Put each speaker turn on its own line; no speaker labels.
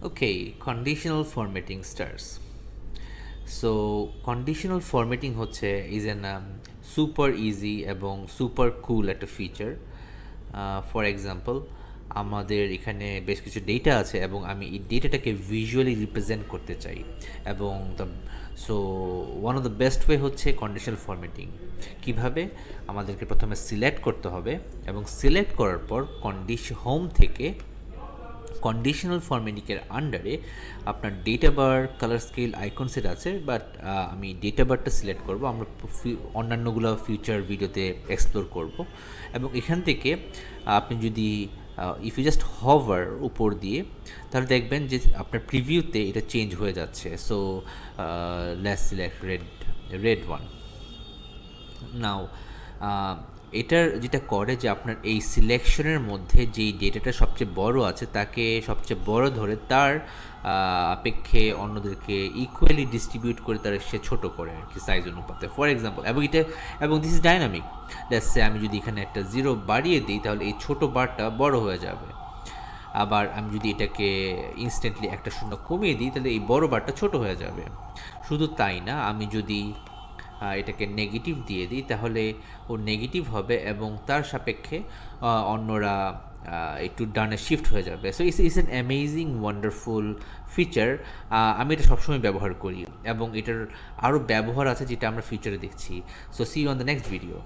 Okay, conditional formatting starts. So conditional formatting হচ্ছে is an super easy এবং super cool একটা feature. For example, আমাদের এখানে বেশ কিছু ডেটা আছে এবং আমি এই ডেটাটাকে ভিজুয়ালি রিপ্রেজেন্ট করতে চাই এবং so one of the best way হচ্ছে কন্ডিশনাল ফরম্যাটিং। কিভাবে? আমাদেরকে প্রথমে সিলেক্ট করতে হবে এবং সিলেক্ট করার পর হোম থেকে কন্ডিশনাল ফরম্যাটিংয়ের আন্ডারে আপনার ডেটা বার, কালার স্কেল, আইকন সেট আছে, বাট আমি ডেটা বারটা সিলেক্ট করব। আমরা অন্যান্যগুলো ফিউচার ভিডিওতে এক্সপ্লোর করব এবং এখান থেকে আপনি যদি ইফ ইউ জাস্ট হভার উপর দিয়ে, তাহলে দেখবেন যে আপনার প্রিভিউতে এটা চেঞ্জ হয়ে যাচ্ছে। So let's select red one now. এটার যেটা করে যে আপনার এই সিলেকশনের মধ্যে যেই ডেটাটা সবচেয়ে বড় আছে তাকে সবচেয়ে বড় ধরে তার আপেক্ষে অন্যদেরকে ইকুয়ালি ডিস্ট্রিবিউট করে তার সে ছোট করে আর কি, সাইজ অনুপাতে। ফর এক্সাম্পল, এবং দিস ইজ ডাইনামিক। দ্যাটস আমি যদি এখানে একটা 0 বাড়িয়ে দিই তাহলে এই ছোট বারটা বড় হয়ে যাবে। আবার আমি যদি এটাকে ইনস্ট্যান্টলি একটা শূন্য কমিয়ে দিই তাহলে এই বড় বারটা ছোট হয়ে যাবে। শুধু তাই না, আমি যদি এটাকে নেগেটিভ দিয়ে দিই তাহলে ও নেগেটিভ হবে এবং তার সাপেক্ষে অন্যরা একটু ডানে শিফট হয়ে যাবে। So it's an amazing wonderful feature. আমি এটা সবসময় ব্যবহার করি এবং এটার আরও ব্যবহার আছে যেটা আমরা ফিউচারে দেখছি। So see you on the next video.